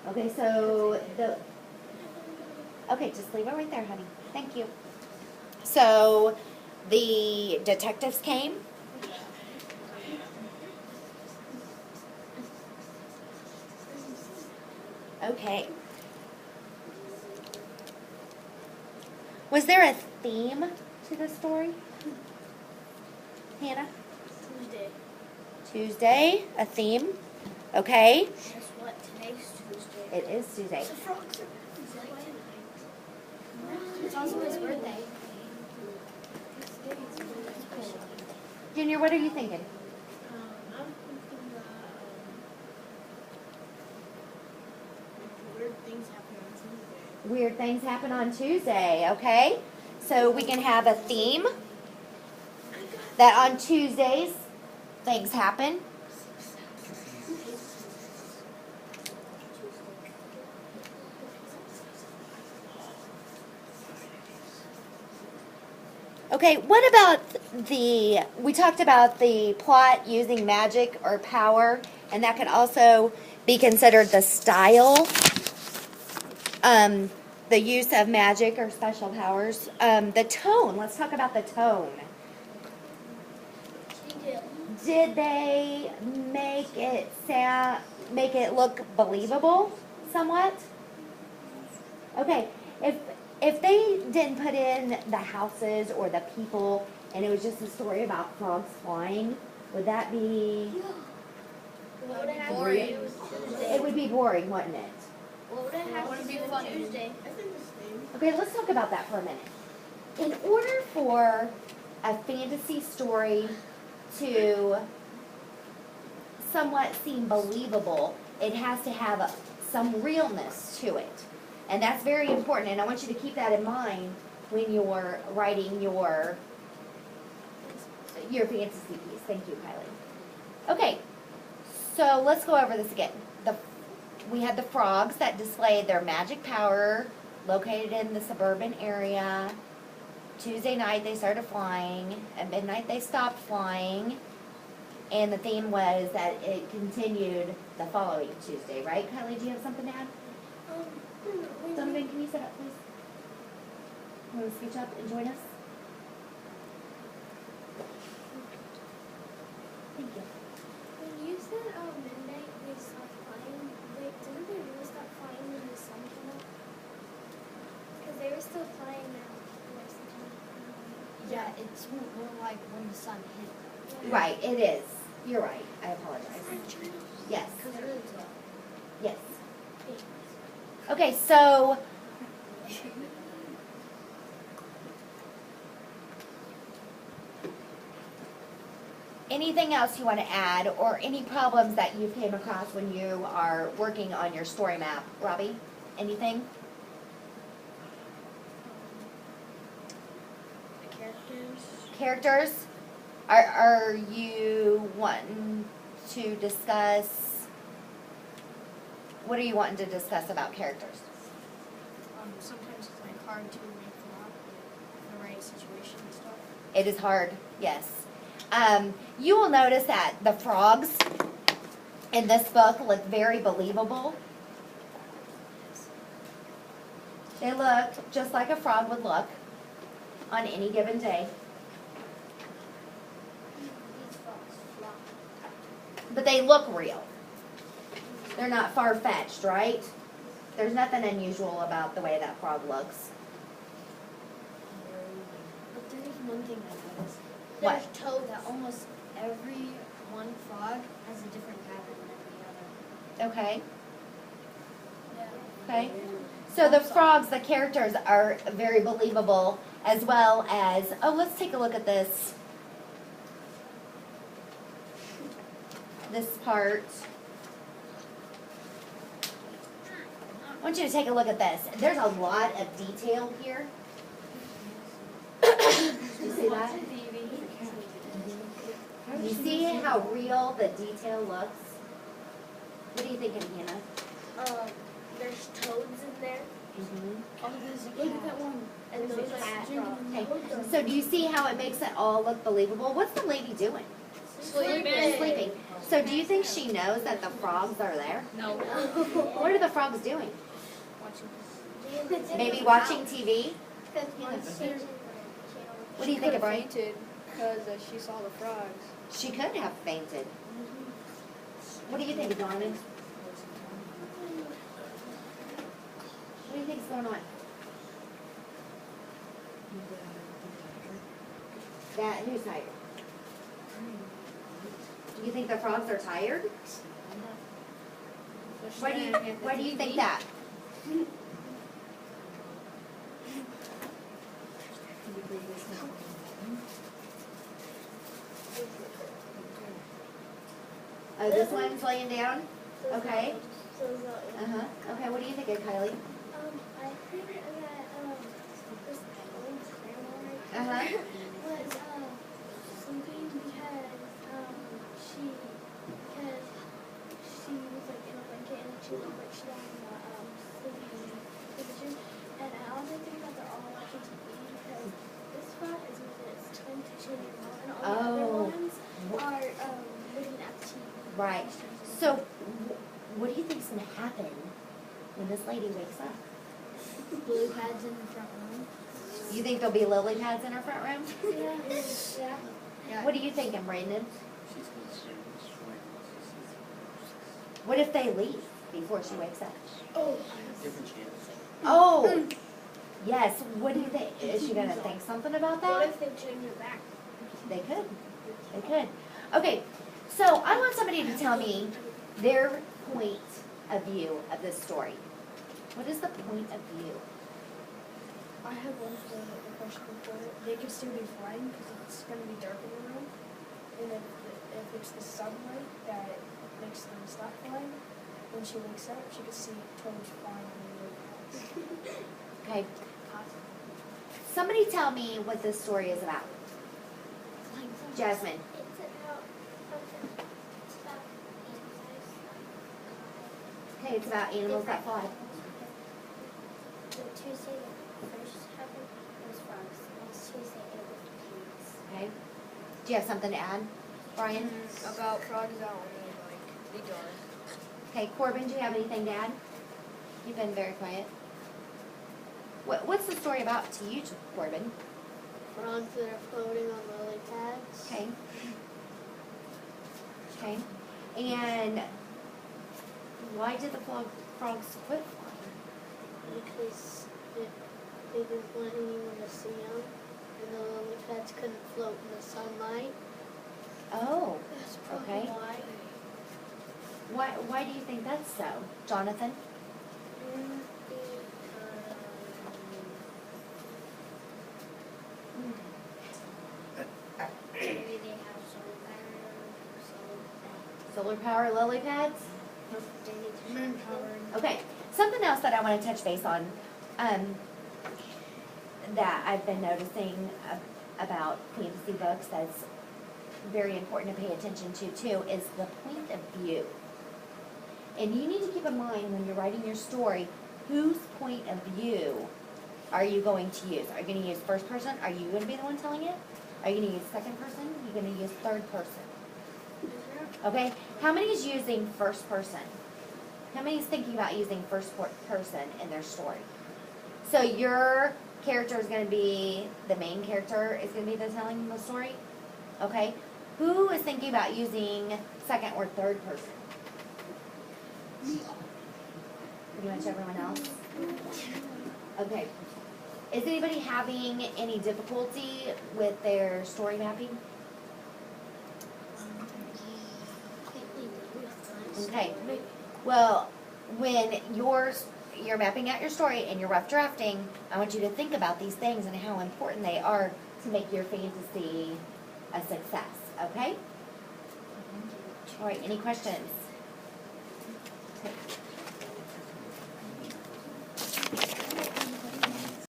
Okay, so okay, just leave it right there, honey. Thank you. So the detectives came. Okay. Was there a theme to the story, Hannah? Tuesday, a theme. Okay. Guess what? Today's Tuesday. It is Tuesday. It's also his birthday. Junior, what are you thinking? I'm thinking that weird things happen on Tuesday. Weird things happen on Tuesday, okay? So we can have a theme that on Tuesdays things happen. Okay, what about we talked about the plot using magic or power, and that could also be considered the style, the use of magic or special powers. The tone, let's talk about the tone. Did they make it look believable somewhat? Okay, if they didn't put in the houses or the people and it was just a story about frogs flying, would that be Boring. it would be boring, wouldn't it? What would it have to do with Tuesday? I think the same. Okay, let's talk about that for a minute. In order for a fantasy story to somewhat seem believable, it has to have some realness to it. And that's very important, and I want you to keep that in mind when you're writing your fantasy piece. Thank you, Kylie. Okay, so let's go over this again. We had the frogs that displayed their magic power located in the suburban area. Tuesday night they started flying. At midnight they stopped flying. And the theme was that it continued the following Tuesday, right? Kylie, do you have something to add? Donovan, can you sit up, please? You want to speech up and join us? Thank you. When you said midnight they stopped flying, didn't they really stop flying when the sun came up? Because they were still flying now. Yeah, it's more like when the sun hit. Right, it is. You're right. I apologize. Yes. Yes. Okay, so anything else you want to add or any problems that you came across when you are working on your story map? Robbie, anything? The characters. Characters? Are you wanting to discuss, what are you wanting to discuss about characters? Sometimes it's like hard to make them up in the right situation and stuff. It is hard, yes. You will notice that the frogs in this book look very believable. They look just like a frog would look on any given day. But they look real. They're not far-fetched, right? There's nothing unusual about the way that frog looks. But there is one thing I noticed. What? There's toad that almost every one frog has a different pattern than the other. Okay. Yeah. Okay. So the frogs, the characters are very believable, as well as, oh, let's take a look at this. This part. I want you to take a look at this. There's a lot of detail here. You see that? You see how real the detail looks? What are you thinking, Hannah? There's toads in there. Mm-hmm. Oh, there's a cat. Look at that one. And those are Okay. So do you see how it makes it all look believable? What's the lady doing? Sleeping. So do you think she knows that the frogs are there? No. What are the frogs doing? Maybe watching TV? What do you think, Brian? fainted because she saw the frogs. She could have fainted. What do you think, Donovan? What do you think's going on? That who's tired? Do you think the frogs are tired? Why do you think that? Oh, this one's laying down? Okay. Uh-huh. Okay, what do you think, Kylie? I think that this old grandma Uh-huh. was sleeping because she was like in a blanket and she looked like she was in a sleeping position. And I also think that they're all watching TV because this spot is with its twin to your mom and all the other ones are looking at the TV. Right. So, what do you think's going to happen when this lady wakes up? Blue pads in the front room. You think there'll be lily pads in her front room? Yeah. What are you thinking, Brandon? What if they leave before she wakes up? Different channels. Oh, yes. What do you think? Is she going to think something about What that? if they turn your back? They could. They could. Okay, so I want somebody to tell me their point of view of this story. What is the point of view? I have one for the question before. They can still be flying because it's going to be dark in the room. And if it's the sunlight that makes them stop flying, when she wakes up, she can see toads flying on the roof. Okay, somebody tell me what this story is about. Jasmine. It's about Okay, it's about animals that fly. the Tuesday that first happened was frogs. Next Tuesday it was pigs. Okay. Do you have something to add, Brian? About frogs out in the dark. Okay, Corbin, do you have anything to add? You've been very quiet. What's the story about to you, Corbin? Frogs that are floating on lily pads. Okay. Okay. And why did the frogs quit flying? Because they didn't want anyone to see them, and the lily pads couldn't float in the sunlight. Oh, That's okay. Why do you think that's so, Jonathan? Maybe they have Solar power lily pads? they need to Moon power. Okay, something else that I want to touch base on, that I've been noticing about fantasy books that's very important to pay attention to too, is the point of view. And you need to keep in mind when you're writing your story, whose point of view are you going to use? Are you going to use first person? Are you going to be the one telling it? Are you going to use second person? Are you going to use third person? Okay, how many is using first person? How many is thinking about using first person in their story? So your character is going to be, the main character is going to be the telling the story? Okay, who is thinking about using second or third person? Pretty much everyone else? Okay. Is anybody having any difficulty with their story mapping? Okay. Well, when you're mapping out your story and you're rough drafting, I want you to think about these things and how important they are to make your fantasy a success, okay? All right, any questions?